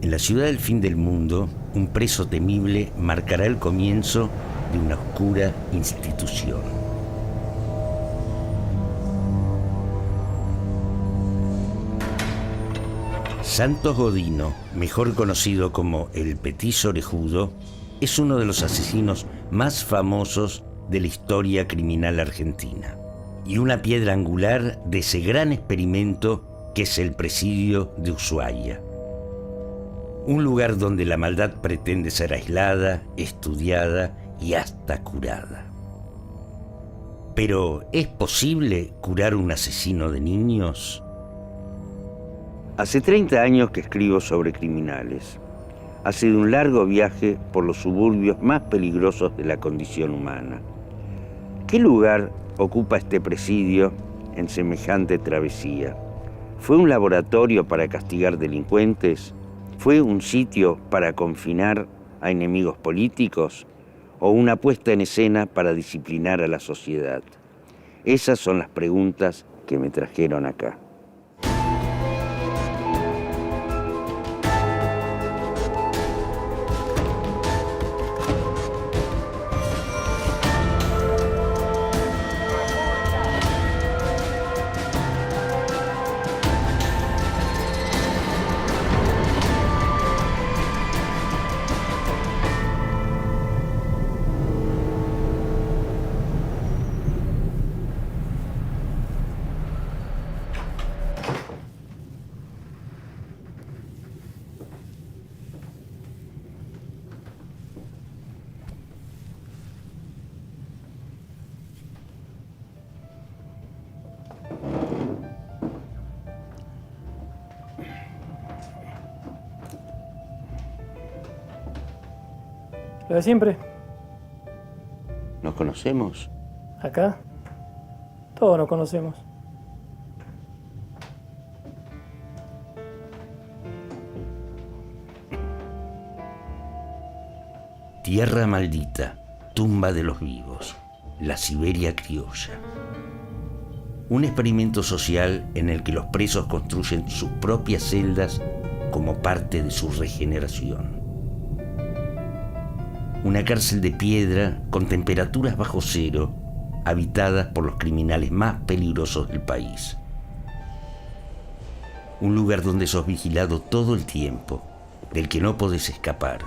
En la ciudad del fin del mundo, un preso temible marcará el comienzo de una oscura institución. Santos Godino, mejor conocido como el Petit Orejudo, es uno de los asesinos más famosos de la historia criminal argentina y una piedra angular de ese gran experimento que es el presidio de Ushuaia. Un lugar donde la maldad pretende ser aislada, estudiada y hasta curada. Pero, ¿es posible curar un asesino de niños? Hace 30 años que escribo sobre criminales. Ha sido un largo viaje por los suburbios más peligrosos de la condición humana. ¿Qué lugar ocupa este presidio en semejante travesía? ¿Fue un laboratorio para castigar delincuentes? ¿Fue un sitio para confinar a enemigos políticos? ¿O una puesta en escena para disciplinar a la sociedad? Esas son las preguntas que me trajeron acá. Lo de siempre. ¿Nos conocemos? Acá, todos nos conocemos. Tierra maldita, tumba de los vivos, la Siberia criolla. Un experimento social en el que los presos construyen sus propias celdas como parte de su regeneración. Una cárcel de piedra con temperaturas bajo cero, habitadas por los criminales más peligrosos del país. Un lugar donde sos vigilado todo el tiempo, del que no podés escapar.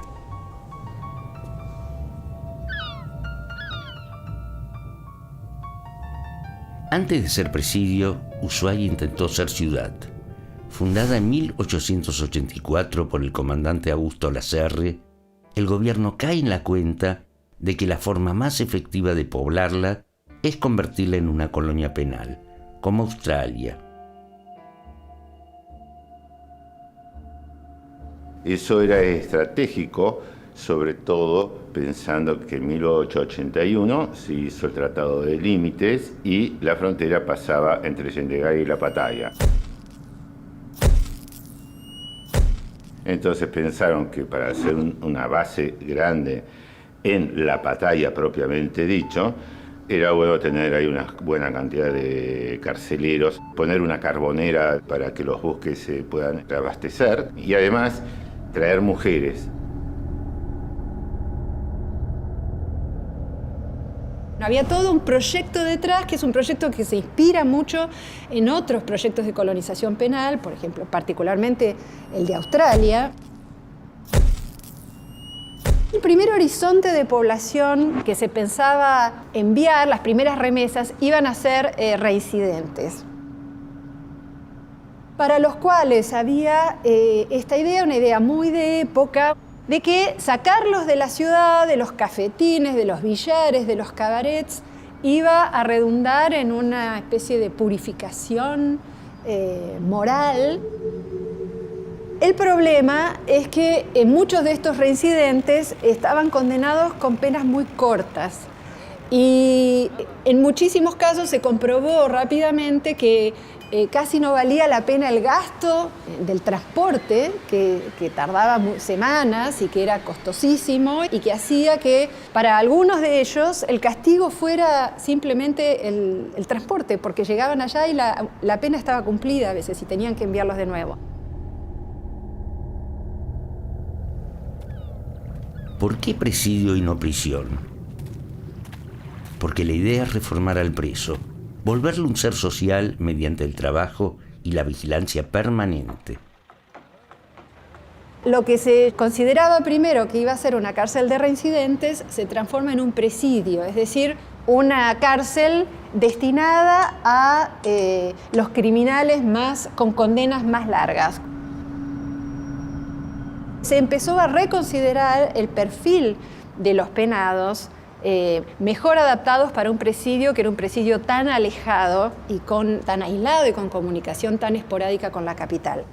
Antes de ser presidio, Ushuaia intentó ser ciudad. Fundada en 1884 por el comandante Augusto Lasserre, el gobierno cae en la cuenta de que la forma más efectiva de poblarla es convertirla en una colonia penal, como Australia. Eso era estratégico, sobre todo pensando que en 1881 se hizo el Tratado de Límites y la frontera pasaba entre Yendegay y La Pataya. Entonces pensaron que para hacer una base grande en La Pataya propiamente dicho, era bueno tener ahí una buena cantidad de carceleros, poner una carbonera para que los buques se puedan abastecer y además traer mujeres. Había todo un proyecto detrás, que es un proyecto que se inspira mucho en otros proyectos de colonización penal, por ejemplo, particularmente el de Australia. El primer horizonte de población que se pensaba enviar, las primeras remesas, iban a ser reincidentes, para los cuales había esta idea, una idea muy de época, de que sacarlos de la ciudad, de los cafetines, de los billares, de los cabarets, iba a redundar en una especie de purificación moral. El problema es que muchos de estos reincidentes estaban condenados con penas muy cortas. Y en muchísimos casos se comprobó rápidamente que casi no valía la pena el gasto del transporte, que tardaba semanas y que era costosísimo y que hacía que para algunos de ellos el castigo fuera simplemente el transporte, porque llegaban allá y la pena estaba cumplida a veces y tenían que enviarlos de nuevo. ¿Por qué presidio y no prisión? Porque la idea es reformar al preso, volverlo un ser social mediante el trabajo y la vigilancia permanente. Lo que se consideraba primero que iba a ser una cárcel de reincidentes se transforma en un presidio, es decir, una cárcel destinada a los criminales con condenas más largas. Se empezó a reconsiderar el perfil de los penados mejor adaptados para un presidio que era un presidio tan alejado y tan aislado y con comunicación tan esporádica con la capital.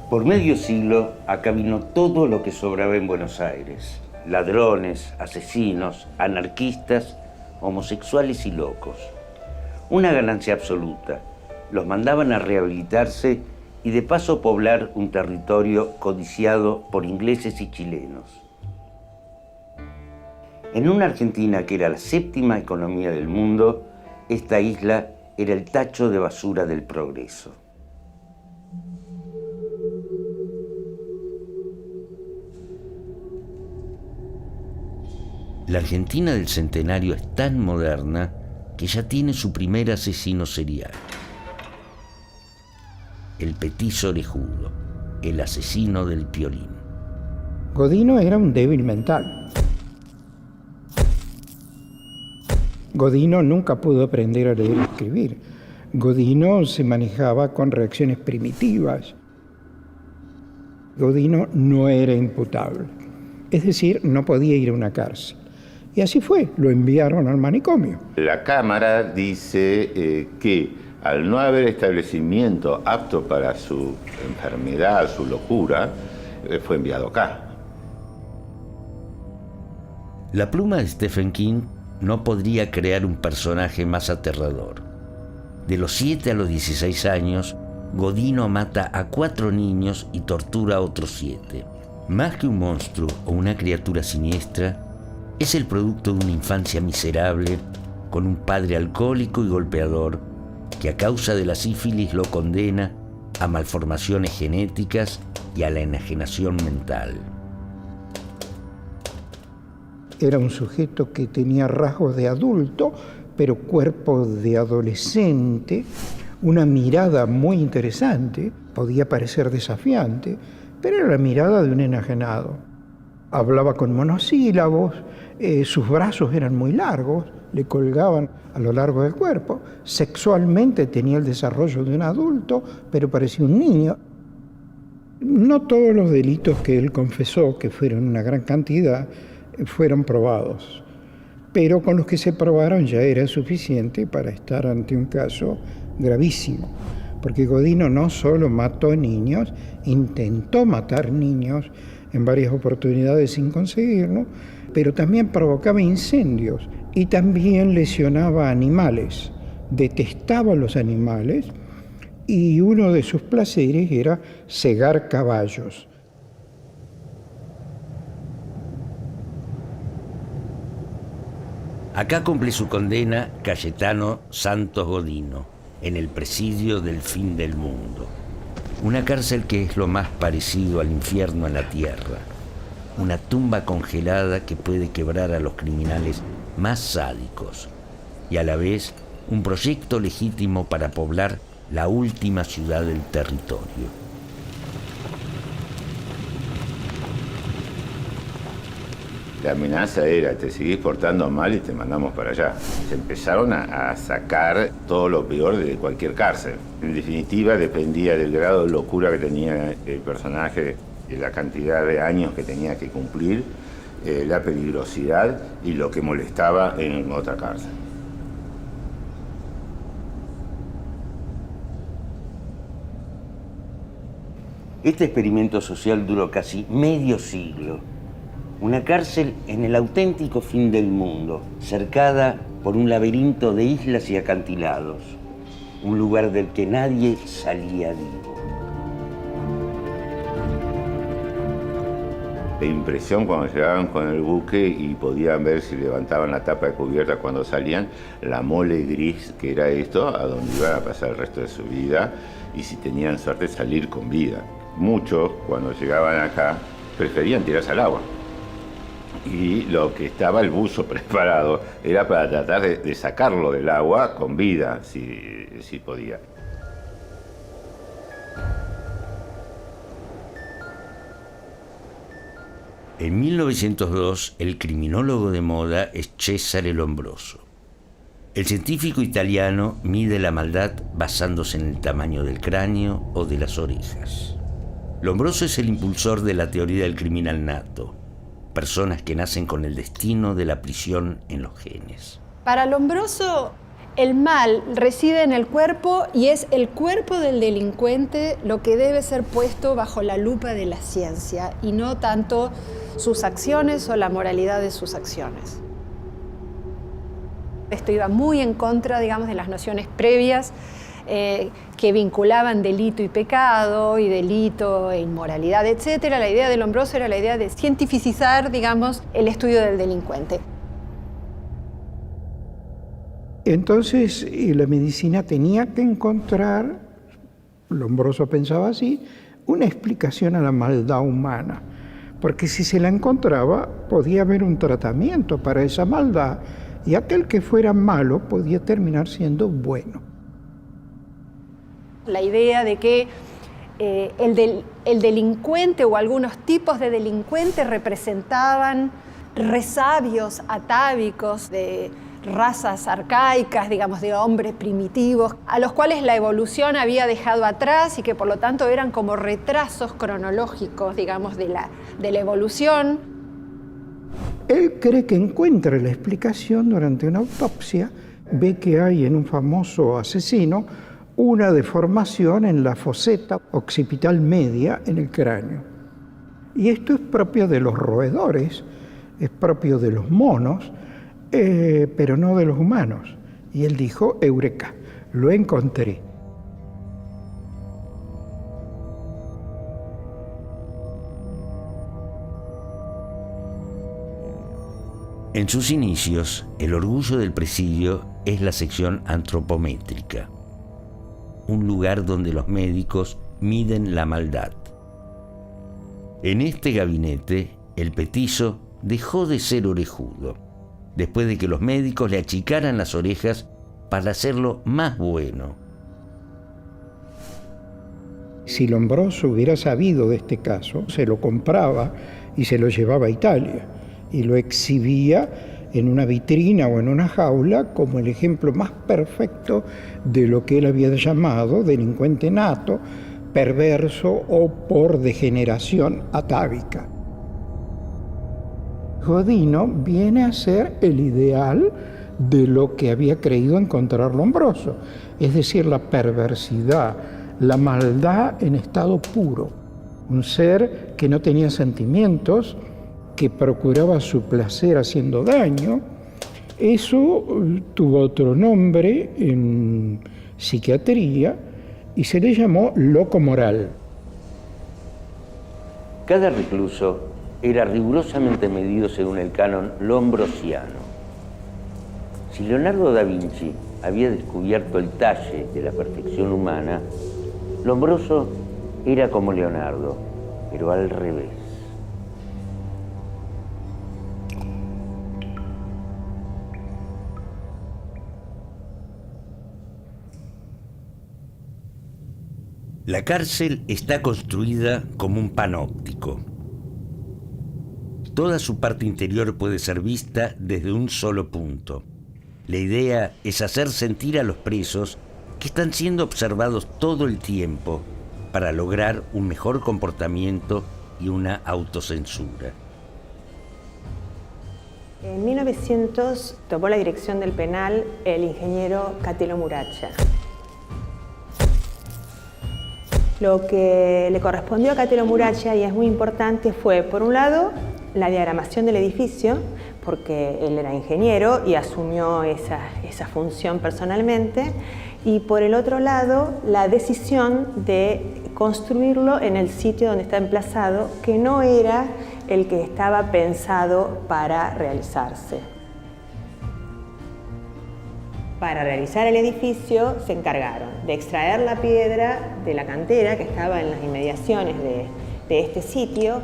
Por medio siglo, acá vino todo lo que sobraba en Buenos Aires. Ladrones, asesinos, anarquistas, homosexuales y locos. Una ganancia absoluta. Los mandaban a rehabilitarse y de paso poblar un territorio codiciado por ingleses y chilenos. En una Argentina que era la séptima economía del mundo, esta isla era el tacho de basura del progreso. La Argentina del Centenario es tan moderna que ya tiene su primer asesino serial. El petizo orejudo, el asesino del Piolín. Godino era un débil mental. Godino nunca pudo aprender a leer y escribir. Godino se manejaba con reacciones primitivas. Godino no era imputable. Es decir, no podía ir a una cárcel. Y así fue, lo enviaron al manicomio. La Cámara dice que al no haber establecimiento apto para su enfermedad, su locura, fue enviado acá. La pluma de Stephen King no podría crear un personaje más aterrador. De los 7 a los 16 años, Godino mata a 4 niños y tortura a otros 7. Más que un monstruo o una criatura siniestra, es el producto de una infancia miserable, con un padre alcohólico y golpeador, que a causa de la sífilis lo condena a malformaciones genéticas y a la enajenación mental. Era un sujeto que tenía rasgos de adulto, pero cuerpo de adolescente, una mirada muy interesante, podía parecer desafiante, pero era la mirada de un enajenado. Hablaba con monosílabos, sus brazos eran muy largos, le colgaban a lo largo del cuerpo. Sexualmente tenía el desarrollo de un adulto, pero parecía un niño. No todos los delitos que él confesó, que fueron una gran cantidad, fueron probados. Pero con los que se probaron ya era suficiente para estar ante un caso gravísimo. Porque Godino no solo mató niños, intentó matar niños en varias oportunidades sin conseguirlo, pero también provocaba incendios y también lesionaba animales. Detestaba los animales y uno de sus placeres era cegar caballos. Acá cumple su condena Cayetano Santos Godino, en el presidio del fin del mundo. Una cárcel que es lo más parecido al infierno en la tierra. Una tumba congelada que puede quebrar a los criminales más sádicos y a la vez un proyecto legítimo para poblar la última ciudad del territorio. La amenaza era, te seguís portando mal y te mandamos para allá. Se empezaron a sacar todo lo peor de cualquier cárcel. En definitiva, dependía del grado de locura que tenía el personaje, de la cantidad de años que tenía que cumplir, la peligrosidad y lo que molestaba en otra cárcel. Este experimento social duró casi medio siglo. Una cárcel en el auténtico fin del mundo, cercada por un laberinto de islas y acantilados. Un lugar del que nadie salía vivo. de impresión cuando llegaban con el buque y podían ver si levantaban la tapa de cubierta cuando salían, la mole gris que era esto, a donde iban a pasar el resto de su vida y si tenían suerte salir con vida. Muchos, cuando llegaban acá, preferían tirarse al agua. Y lo que estaba el buzo preparado era para tratar de sacarlo del agua con vida, si podía. En 1902, el criminólogo de moda es Cesare Lombroso. El científico italiano mide la maldad basándose en el tamaño del cráneo o de las orejas. Lombroso es el impulsor de la teoría del criminal nato, personas que nacen con el destino de la prisión en los genes. Para Lombroso, el mal reside en el cuerpo y es el cuerpo del delincuente lo que debe ser puesto bajo la lupa de la ciencia y no tanto sus acciones o la moralidad de sus acciones. Esto iba muy en contra, digamos, de las nociones previas que vinculaban delito y pecado, y delito e inmoralidad, etc. La idea de Lombroso era la idea de cientificizar, digamos, el estudio del delincuente. Entonces, la medicina tenía que encontrar, Lombroso pensaba así, una explicación a la maldad humana. Porque si se la encontraba, podía haber un tratamiento para esa maldad, y aquel que fuera malo podía terminar siendo bueno. La idea de que el delincuente o algunos tipos de delincuentes representaban resabios atávicos de razas arcaicas, digamos, de hombres primitivos, a los cuales la evolución había dejado atrás y que por lo tanto eran como retrasos cronológicos, digamos, de la evolución. Él cree que encuentra la explicación durante una autopsia, ve que hay en un famoso asesino una deformación en la foseta occipital media en el cráneo. Y esto es propio de los roedores, es propio de los monos, pero no de los humanos. Y él dijo, eureka, lo encontré. En sus inicios, el orgullo del presidio es la sección antropométrica, un lugar donde los médicos miden la maldad. En este gabinete, el petizo dejó de ser orejudo, después de que los médicos le achicaran las orejas para hacerlo más bueno. Si Lombroso hubiera sabido de este caso, se lo compraba y se lo llevaba a Italia y lo exhibía en una vitrina o en una jaula como el ejemplo más perfecto de lo que él había llamado delincuente nato, perverso o por degeneración atávica. Godino viene a ser el ideal de lo que había creído encontrar Lombroso, es decir, la perversidad, la maldad en estado puro, un ser que no tenía sentimientos, que procuraba su placer haciendo daño. Eso tuvo otro nombre en psiquiatría y se le llamó loco moral. Cada recluso era rigurosamente medido según el canon lombrosiano. Si Leonardo da Vinci había descubierto el talle de la perfección humana, Lombroso era como Leonardo, pero al revés. La cárcel está construida como un panóptico. Toda su parte interior puede ser vista desde un solo punto. La idea es hacer sentir a los presos que están siendo observados todo el tiempo para lograr un mejor comportamiento y una autocensura. En 1900 tomó la dirección del penal el ingeniero Catelo Muracha. Lo que le correspondió a Catelo Muracha, y es muy importante, fue, por un lado, la diagramación del edificio, porque él era ingeniero y asumió esa función personalmente, y por el otro lado, la decisión de construirlo en el sitio donde está emplazado, que no era el que estaba pensado para realizarse. Para realizar el edificio se encargaron de extraer la piedra de la cantera que estaba en las inmediaciones de este sitio.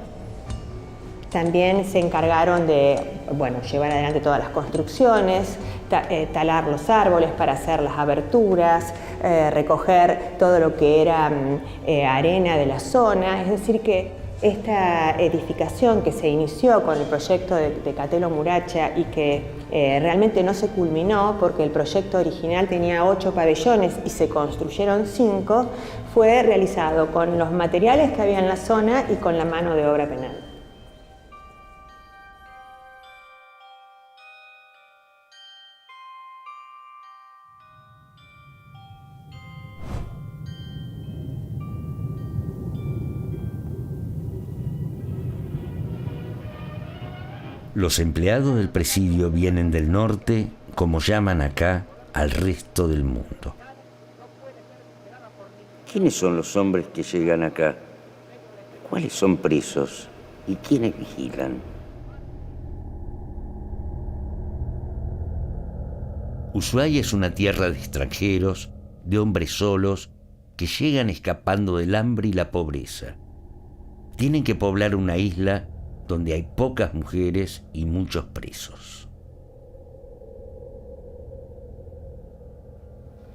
También se encargaron de llevar adelante todas las construcciones, talar los árboles para hacer las aberturas, recoger todo lo que era arena de la zona. Es decir, que esta edificación que se inició con el proyecto de Cattelo Muraccia y que realmente no se culminó porque el proyecto original tenía 8 pabellones y se construyeron 5, fue realizado con los materiales que había en la zona y con la mano de obra penal. Los empleados del presidio vienen del norte, como llaman acá, al resto del mundo. ¿Quiénes son los hombres que llegan acá? ¿Cuáles son presos? ¿Y quiénes vigilan? Ushuaia es una tierra de extranjeros, de hombres solos, que llegan escapando del hambre y la pobreza. Tienen que poblar una isla donde hay pocas mujeres y muchos presos.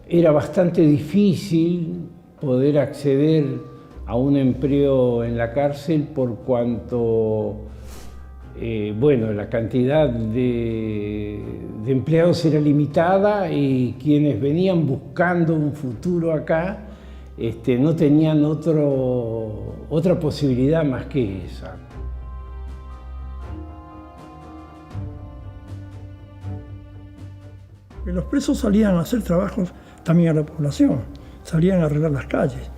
Era bastante difícil poder acceder a un empleo en la cárcel por cuanto, la cantidad de empleados era limitada y quienes venían buscando un futuro acá no tenían otra posibilidad más que esa. Los presos salían a hacer trabajos también a la población, salían a arreglar las calles.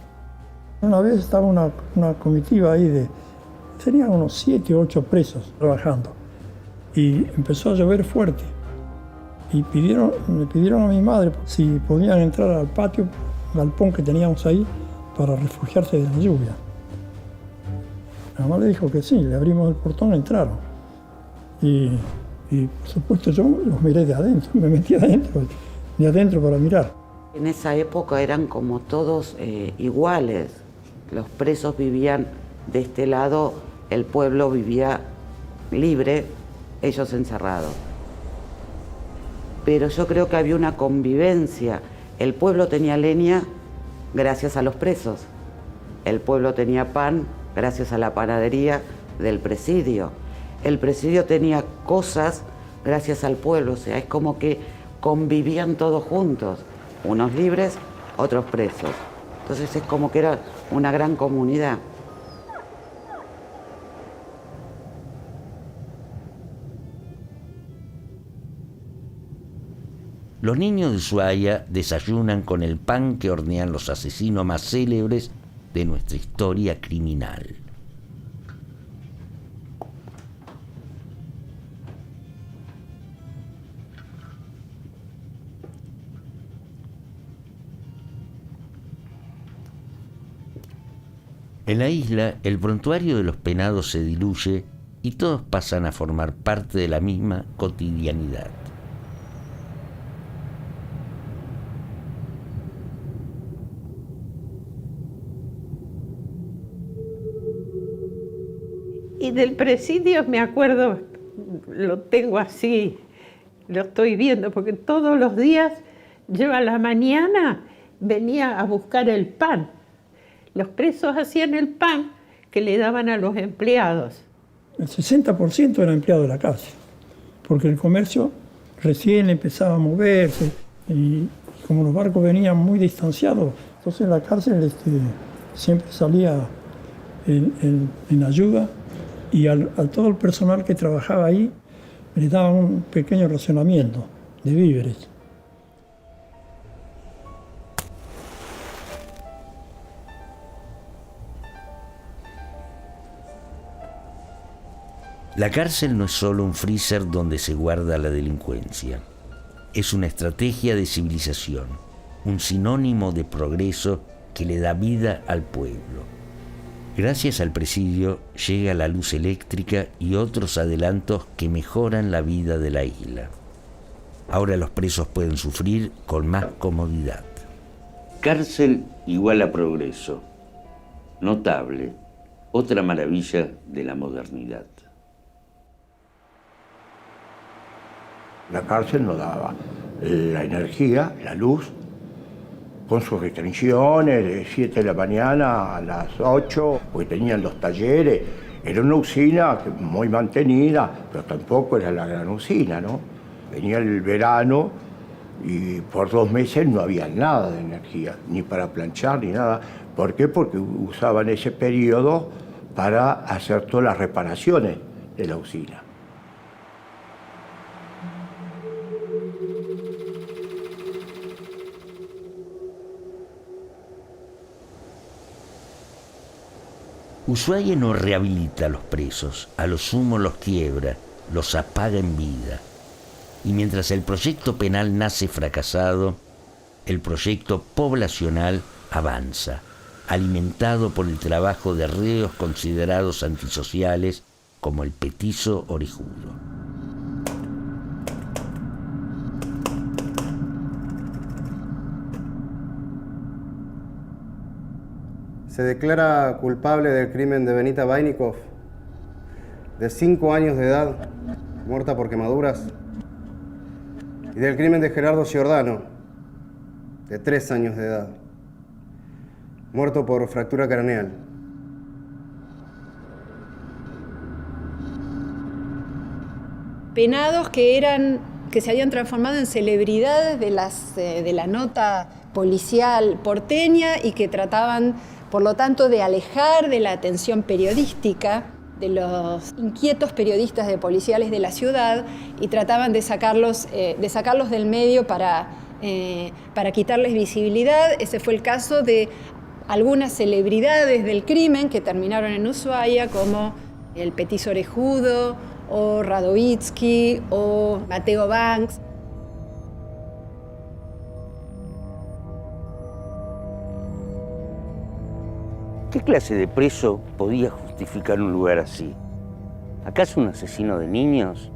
Una vez estaba una comitiva ahí tenían unos 7 o 8 presos trabajando y empezó a llover fuerte y me pidieron a mi madre si podían entrar al patio, galpón que teníamos ahí para refugiarse de la lluvia. Mi mamá le dijo que sí, le abrimos el portón, entraron y por supuesto yo los miré de adentro, me metí de adentro para mirar. En esa época eran como todos iguales. Los presos vivían de este lado, el pueblo vivía libre, ellos encerrados. Pero yo creo que había una convivencia. El pueblo tenía leña gracias a los presos. El pueblo tenía pan gracias a la panadería del presidio. El presidio tenía cosas gracias al pueblo, o sea, es como que convivían todos juntos, unos libres, otros presos. Entonces es como que era una gran comunidad. Los niños de Ushuaia desayunan con el pan que hornean los asesinos más célebres de nuestra historia criminal. En la isla, el prontuario de los penados se diluye y todos pasan a formar parte de la misma cotidianidad. Y del presidio me acuerdo, lo tengo así, lo estoy viendo, porque todos los días yo a la mañana venía a buscar el pan. Los presos hacían el pan que le daban a los empleados. El 60% era empleado de la cárcel, porque el comercio recién empezaba a moverse y como los barcos venían muy distanciados, entonces la cárcel siempre salía en ayuda y a todo el personal que trabajaba ahí le daban un pequeño racionamiento de víveres. La cárcel no es solo un freezer donde se guarda la delincuencia. Es una estrategia de civilización, un sinónimo de progreso que le da vida al pueblo. Gracias al presidio llega la luz eléctrica y otros adelantos que mejoran la vida de la isla. Ahora los presos pueden sufrir con más comodidad. Cárcel igual a progreso. Notable, otra maravilla de la modernidad. La cárcel nos daba la energía, la luz, con sus restricciones de 7 de la mañana a las 8, porque tenían los talleres. Era una usina muy mantenida, pero tampoco era la gran usina, ¿no? Venía el verano y por 2 meses no había nada de energía, ni para planchar ni nada. ¿Por qué? Porque usaban ese periodo para hacer todas las reparaciones de la usina. Ushuaia no rehabilita a los presos, a lo sumo los quiebra, los apaga en vida. Y mientras el proyecto penal nace fracasado, el proyecto poblacional avanza, alimentado por el trabajo de reos considerados antisociales como el petizo orejudo. Se declara culpable del crimen de Benita Vainikov, de 5 años de edad, muerta por quemaduras, y del crimen de Gerardo Giordano, de 3 años de edad, muerto por fractura craneal. Penados que se habían transformado en celebridades de la nota policial porteña y que trataban, por lo tanto, de alejar de la atención periodística de los inquietos periodistas de policiales de la ciudad y trataban de sacarlos del medio para quitarles visibilidad. Ese fue el caso de algunas celebridades del crimen que terminaron en Ushuaia, como el petizo orejudo, o Radoitsky, o Mateo Banks. ¿Qué clase de preso podía justificar un lugar así? ¿Acaso un asesino de niños?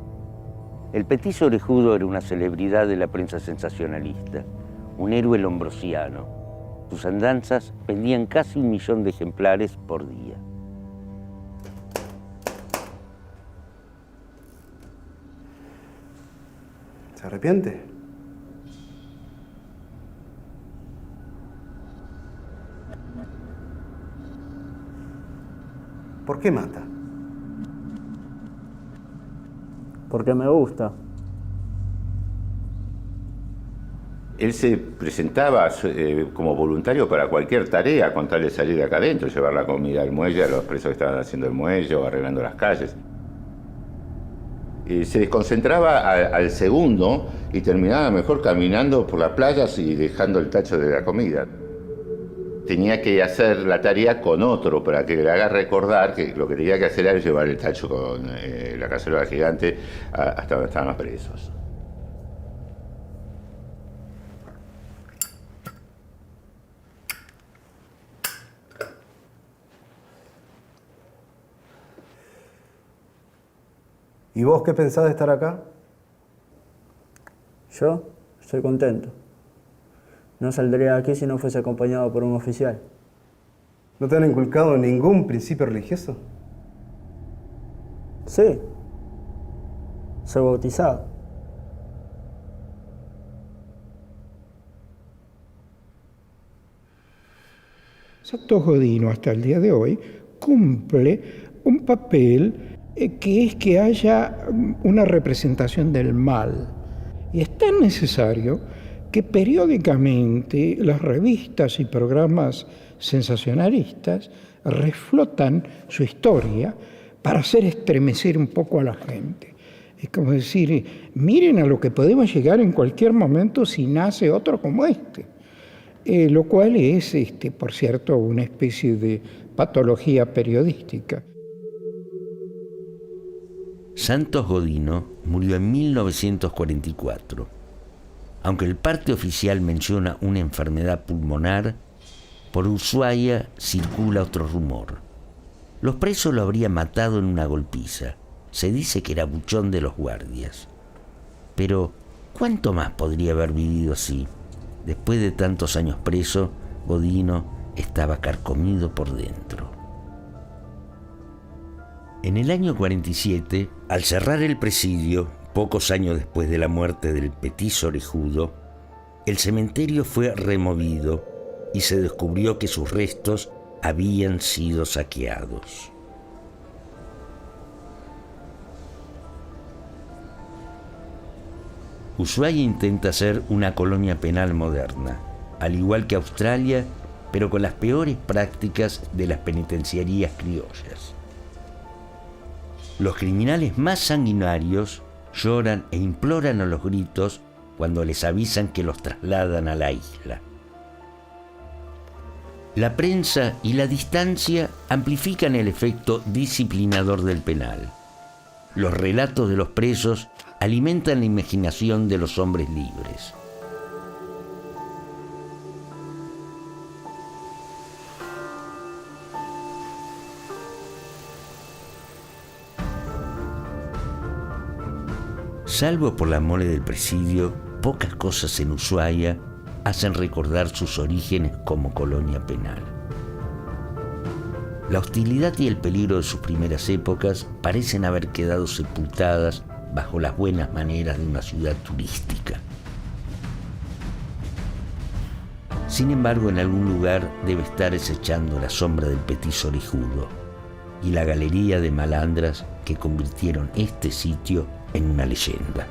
El petizo orejudo era una celebridad de la prensa sensacionalista, un héroe lombrosiano. Sus andanzas vendían casi 1 millón de ejemplares por día. ¿Se arrepiente? ¿Por qué mata? Porque me gusta. Él se presentaba como voluntario para cualquier tarea con tal de salir de acá adentro, llevar la comida al muelle, a los presos que estaban haciendo el muelle o arreglando las calles. Se desconcentraba al segundo y terminaba mejor caminando por las playas y dejando el tacho de la comida. Tenía que hacer la tarea con otro para que le haga recordar que lo que tenía que hacer era llevar el tacho con la cacerola gigante hasta donde estaban los presos. ¿Y vos qué pensás de estar acá? Yo estoy contento. No saldría de aquí si no fuese acompañado por un oficial. ¿No te han inculcado ningún principio religioso? Sí. Soy bautizado. Santos Godino hasta el día de hoy cumple un papel que es que haya una representación del mal. Y es tan necesario que periódicamente las revistas y programas sensacionalistas reflotan su historia para hacer estremecer un poco a la gente. Es como decir, miren a lo que podemos llegar en cualquier momento si nace otro como este. Lo cual es, por cierto, una especie de patología periodística. Santos Godino murió en 1944. Aunque el parte oficial menciona una enfermedad pulmonar, Por Ushuaia circula otro rumor. Los presos lo habrían matado en una golpiza. Se dice que era buchón de los guardias. Pero, ¿cuánto más podría haber vivido así? Después de tantos años preso, Godino estaba carcomido por dentro. En el año 47, al cerrar el presidio, pocos años después de la muerte del Petit Orejudo, el cementerio fue removido y se descubrió que sus restos habían sido saqueados. Ushuaia intenta ser una colonia penal moderna, al igual que Australia, pero con las peores prácticas de las penitenciarías criollas. Los criminales más sanguinarios lloran e imploran a los gritos cuando les avisan que los trasladan a la isla. La prensa y la distancia amplifican el efecto disciplinador del penal. Los relatos de los presos alimentan la imaginación de los hombres libres. Salvo por la mole del presidio, pocas cosas en Ushuaia hacen recordar sus orígenes como colonia penal. La hostilidad y el peligro de sus primeras épocas parecen haber quedado sepultadas bajo las buenas maneras de una ciudad turística. Sin embargo, en algún lugar debe estar acechando la sombra del Petit Orejudo y la galería de malandras que convirtieron este sitio en una leyenda.